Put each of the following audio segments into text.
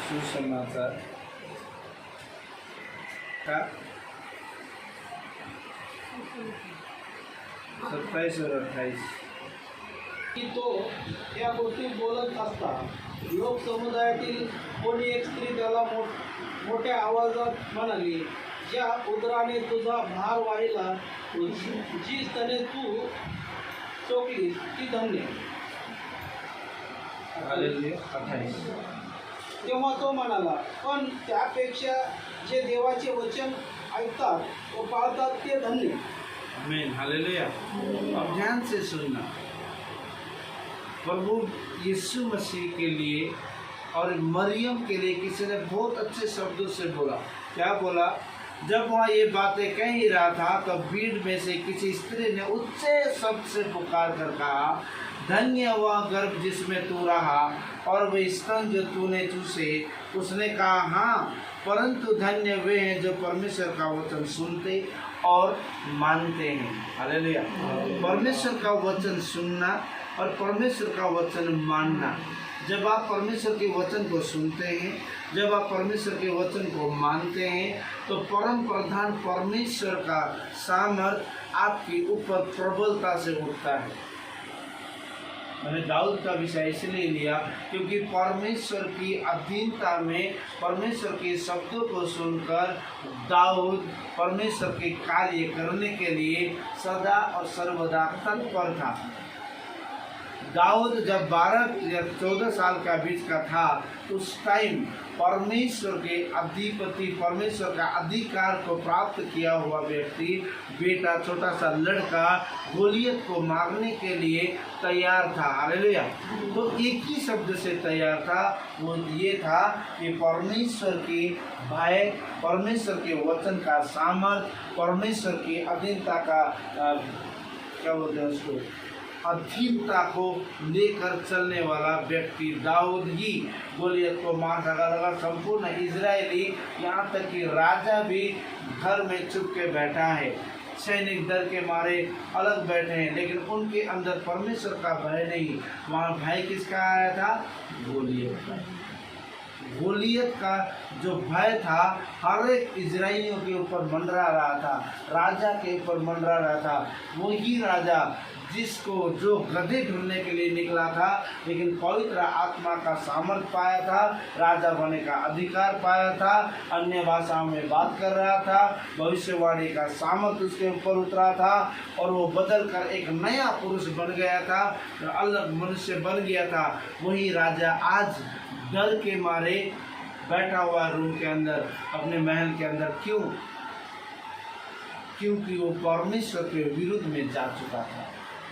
सुसमाचार का 27 और 28 की तो या गोष्टी बोलत असता लोक समुदायातील कोणी एक स्त्री त्याला मोठ्या आवाजात म्हणाली, ज्या उदराने तुझा भार वाहिला, जी स्तने तू चोखलीस ती धन्य. हालेलुया. 28 तेव्हा तो म्हणाला, पण त्यापेक्षा जे देवाचे वचन ऐकतात व पाळतात ते धन्य. आमीन. हालेलुया. अब ध्यान से सुनना. प्रभु यीशु मसीह के लिए और मरियम के लिए किसी ने बहुत अच्छे शब्दों से बोला. क्या बोला? जब वहाँ ये बातें कह ही रहा था तो भीड़ में से किसी स्त्री ने ऊंचे शब्द से पुकार कर कहा, धन्य वह गर्भ जिसमें तू रहा और वे स्तन जो तूने चूसे. उसने कहा, हाँ, परंतु धन्य वे हैं जो परमेश्वर का वचन सुनते और मानते हैं. हालेलुया. परमेश्वर का वचन सुनना और परमेश्वर का वचन मानना. जब आप परमेश्वर के वचन को सुनते हैं, जब आप परमेश्वर के वचन को मानते हैं, तो परम प्रधान परमेश्वर का सामर्थ आपके ऊपर प्रबलता से उठता है. मैंने दाऊद का विषय इसलिए लिया क्योंकि परमेश्वर की अधीनता में परमेश्वर के शब्दों को सुनकर दाऊद परमेश्वर के कार्य करने के लिए सदा और सर्वदा तत्पर था. दाऊद जब 12 या 14 साल का बीच का था, उस टाइम परमेश्वर के अधिपति, परमेश्वर का अधिकार को प्राप्त किया हुआ व्यक्ति, बेटा, छोटा सा लड़का गोलियत को मारने के लिए तैयार था. हालेलुया. तो एक ही शब्द से तैयार था, वो ये था कि परमेश्वर की भय, परमेश्वर के वचन का सामर्थ, परमेश्वर की अधीनता का क्या बोलते हैं उसको, अधीनता को लेकर चलने वाला व्यक्ति दाऊद ही गोलियत को मार सका. संपूर्ण इजरायली, यहाँ तक कि राजा भी घर में चुप के बैठा है, सैनिक डर के मारे अलग बैठे हैं, लेकिन उनके अंदर परमेश्वर का भय नहीं. वहाँ भय किसका आया था? गोलियत का. गोलियत का जो भय था हर एक इजरायलियों के ऊपर मंडरा रहा था, राजा के ऊपर मंडरा रहा था. वही राजा जिसको जो गधे ढूंढने के लिए निकला था, लेकिन पवित्र आत्मा का सामर्थ पाया था, राजा बनने का अधिकार पाया था, अन्य भाषाओं में बात कर रहा था, भविष्यवाणी का सामर्थ उसके ऊपर उतरा था और वो बदल कर एक नया पुरुष बन गया था, अलग मनुष्य बन गया था. वही राजा आज डर के मारे बैठा हुआ रूम के अंदर, अपने महल के अंदर. क्यों? क्योंकि वो परमेश्वर के विरुद्ध में जा चुका था,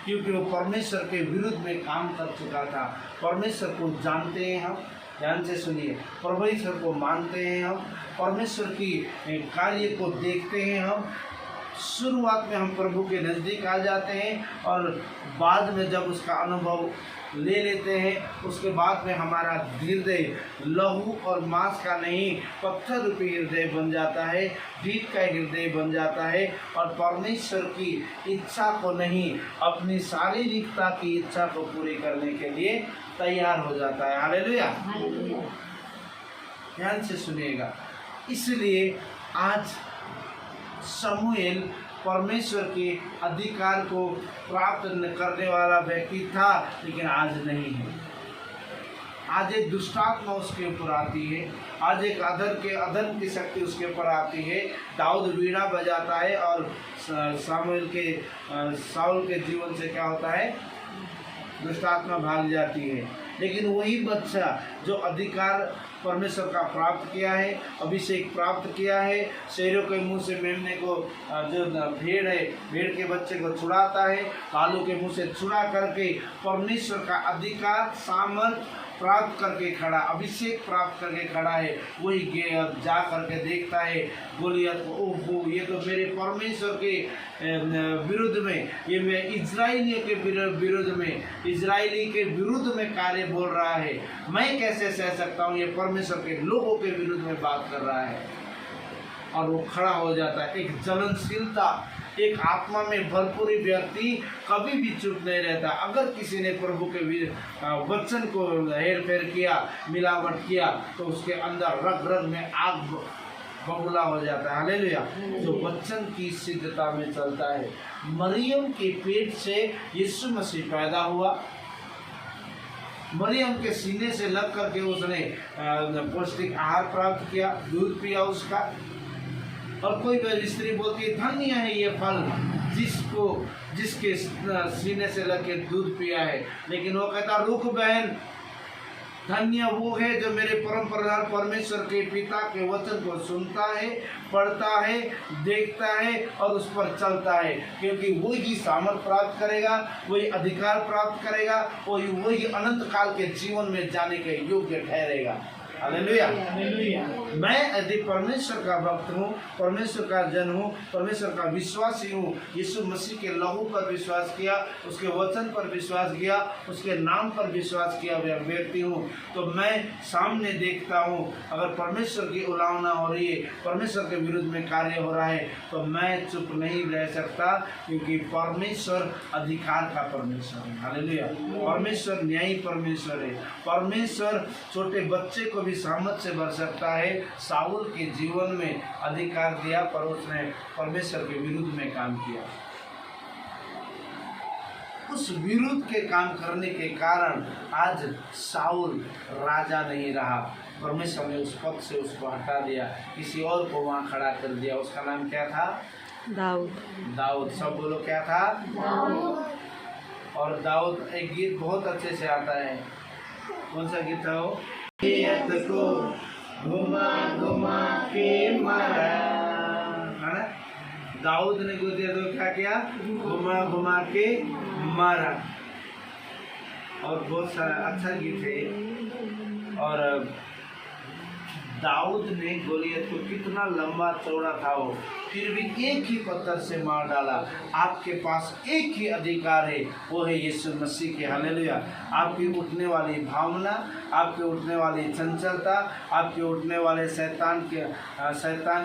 क्योंकि वो परमेश्वर के विरुद्ध में काम कर चुका था. परमेश्वर को जानते हैं हम, ध्यान से सुनिए, परमेश्वर को मानते हैं हम, परमेश्वर की कार्य को देखते हैं हम. शुरुआत में हम प्रभु के नज़दीक आ जाते हैं और बाद में जब उसका अनुभव ले लेते हैं, उसके बाद में हमारा हृदय लहू और मांस का नहीं, पत्थर रूपी हृदय बन जाता है, ढीठ का हृदय बन जाता है और परमेश्वर की इच्छा को नहीं, अपनी शारीरिकता की इच्छा को पूरी करने के लिए तैयार हो जाता है. हालेलुया. ध्यान से सुनिएगा. इसलिए आज शमूएल परमेश्वर के अधिकार को प्राप्त करने वाला व्यक्ति था, लेकिन आज नहीं है. आज एक दुष्टात्मा उसके ऊपर आती है, आज एक अधर्म की शक्ति उसके ऊपर आती है. दाऊद वीणा बजाता है और सामुएल के साउल के जीवन से क्या होता है? दुष्टात्मा भाग जाती है. लेकिन वही बच्चा जो अधिकार परमेश्वर का प्राप्त किया है, अभिषेक प्राप्त किया है, शेरों के मुंह से मेमने को, जो भेड़ है, भेड़ के बच्चे को छुड़ाता है, भालू के मुंह से छुड़ा करके परमेश्वर का अधिकार, सामर्थ प्राप्त करके खड़ा, अभिषेक प्राप्त करके खड़ा है, वही जा करके देखता है गोलियत को, ओहो, ये तो मेरे परमेश्वर के विरुद्ध में, ये मैं इजरायलियों के विरुद्ध में, इजरायली के विरुद्ध में कार्य बोल रहा है, मैं कैसे सह सकता हूँ, ये परमेश्वर के लोगों के विरुद्ध में बात कर रहा है. और वो खड़ा हो जाता है. एक जलनशीलता एक आत्मा में भरपूर व्यक्ति कभी भी चुप नहीं रहता। अगर किसी ने प्रभु के वचन को हेर फेर किया, मिलावट किया, तो उसके अंदर रग रग में आग बबूला हो जाता है। हालेलुया। जो वचन की सिद्धता में चलता है। मरियम के पेट से यीशु मसीह पैदा हुआ। मरियम के सीने से लग करके उसने पौष्टिक आहार प्राप्त किया, दूध पिया उसका। और कोई स्त्री बोलती है धन्य है ये फल जिसके सीने से लग के दूध पिया है। लेकिन वो कहता रुक बहन, धन्य वो है जो मेरे परम प्रधान परमेश्वर के पिता के वचन को सुनता है, पढ़ता है, देखता है और उस पर चलता है, क्योंकि वही सामर्थ प्राप्त करेगा, वही अधिकार प्राप्त करेगा, वही अनंत काल के जीवन में जाने के योग्य ठहरेगा। हालेलुया। मैं यदि परमेश्वर का भक्त हूँ, परमेश्वर का जन हूँ, परमेश्वर का विश्वासी हूँ, यीशु मसीह के लहू पर विश्वास किया, उसके वचन पर विश्वास किया, उसके नाम पर विश्वास किया व्यक्ति हूँ, तो मैं सामने देखता हूँ अगर परमेश्वर की उलाहना हो रही है, परमेश्वर के विरुद्ध में कार्य हो रहा है, तो मैं चुप नहीं रह सकता, क्योंकि परमेश्वर अधिकार का परमेश्वर है। हालेलुया। परमेश्वर न्यायी परमेश्वर है। परमेश्वर छोटे बच्चे को भी सामर्थ से भर सकता है। साउल के जीवन में अधिकार दिया, पर उसने परमेश्वर के विरुद्ध में काम किया। उस विरुद्ध के काम करने के कारण आज साउल राजा नहीं रहा। परमेश्वर ने उस पद से उसको हटा दिया, किसी और को वहां खड़ा कर दिया। उसका नाम क्या था? दाऊद। सब बोलो क्या था? दाऊद। और दाऊद एक गीत बहुत अच्छे से आता है। कौन सा गीत था वो? को घुमा घुमा के मारा, है ना? दाऊद ने गोलियत को क्या किया? घुमा घुमा के मारा। और बहुत सारा अच्छा गीत है। और दाऊद ने गोलियत को कितना लंबा चौड़ा था वो, फिर भी एक ही पत्थर से मार डाला। आपके पास एक ही अधिकार है, वो है यीशु मसीह के। हालेलुया। आपकी उठने वाली भावना, आपके उठने वाली चंचलता, आपके उठने वाले शैतान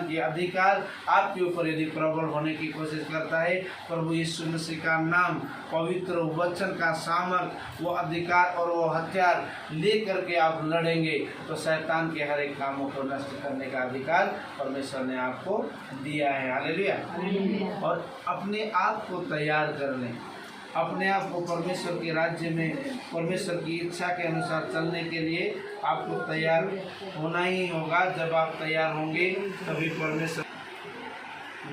के अधिकार आपके ऊपर यदि प्रबल होने की कोशिश करता है, प्रभु यीशु मसीह का नाम, पवित्र वचन का सामर्थ, वो अधिकार और वो हथियार ले करके आप लड़ेंगे, तो शैतान के हर एक कामों को नष्ट करने का अधिकार परमेश्वर ने आपको दिया है। हालेलुया। और अपने आप को तैयार करने, अपने आप को परमेश्वर के राज्य में परमेश्वर की इच्छा के अनुसार चलने के लिए आपको तैयार होना ही होगा। जब आप तैयार होंगे तभी परमेश्वर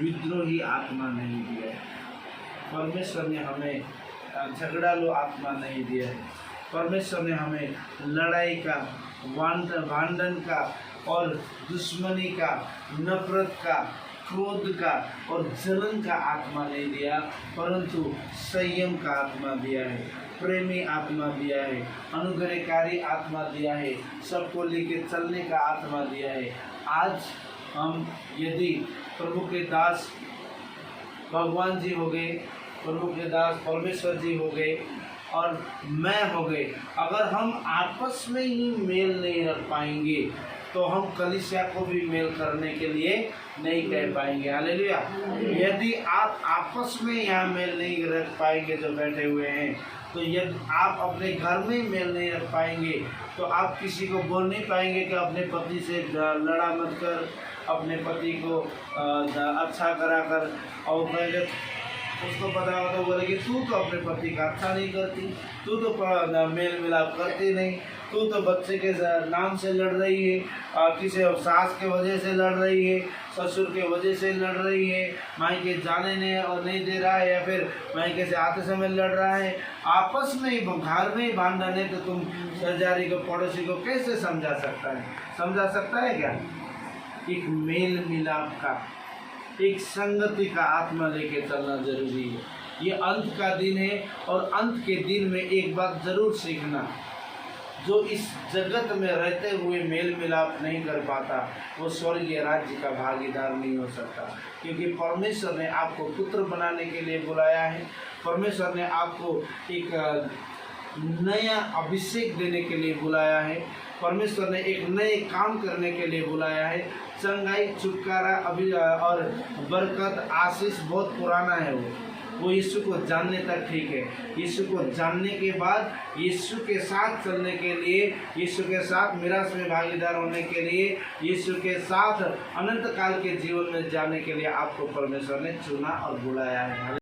विद्रोही आत्मा नहीं दिया है। परमेश्वर ने हमें झगड़ालू आत्मा नहीं दिया है। परमेश्वर ने हमें लड़ाई का, भांडन का और दुश्मनी का, नफरत का, क्रोध का और जलन का आत्मा नहीं दिया, परंतु संयम का आत्मा दिया है, प्रेमी आत्मा दिया है, अनुग्रहकारी आत्मा दिया है, सबको लेके चलने का आत्मा दिया है। आज हम यदि प्रभु के दास भगवान जी हो गए, प्रभु के दास परमेश्वर जी हो गए और मैं हो गए, अगर हम आपस में ही मेल नहीं रख पाएंगे तो हम कलीसिया को भी मेल करने के लिए नहीं कह पाएंगे। हालेलुया। यदि आप आपस में यहाँ मेल नहीं रख पाएंगे जो बैठे हुए हैं, तो यदि आप अपने घर में मेल नहीं रख पाएंगे तो आप किसी को बोल नहीं पाएंगे कि अपने पति से लड़ा मत कर, अपने पति को अच्छा करा कर। और पहले उसको पता हो तो बोलेगी तू तो अपने पति का अच्छा नहीं करती, तू तो मेल मिलाप करती नहीं, तू तो बच्चे के नाम से लड़ रही है, किसी सास के वजह से लड़ रही है, ससुर के वजह से लड़ रही है, मायके जाने ने और नहीं दे रहा है, या फिर मायके से आते समय लड़ रहा है। आपस में ही घर में ही भांडन है, तो तुम सरजारी को, पड़ोसी को कैसे समझा सकता है क्या? एक मेल मिलाप का, एक संगति का आत्मा लेके चलना जरूरी है। ये अंत का दिन है और अंत के दिन में एक बात जरूर सीखना, जो इस जगत में रहते हुए मेल मिलाप नहीं कर पाता वो स्वर्गीय राज्य का भागीदार नहीं हो सकता। क्योंकि परमेश्वर ने आपको पुत्र बनाने के लिए बुलाया है। परमेश्वर ने आपको एक नया अभिषेक देने के लिए बुलाया है। परमेश्वर ने एक नए काम करने के लिए बुलाया है। चंगाई, छुटकारा, अभी और बरकत, आशीष बहुत पुराना है। वो यीशु को जानने तक ठीक है। यीशु को जानने के बाद यीशु के साथ चलने के लिए, यीशु के साथ मिरास में भागीदार होने के लिए, यीशु के साथ अनंत काल के जीवन में जाने के लिए आपको परमेश्वर ने चुना और बुलाया है।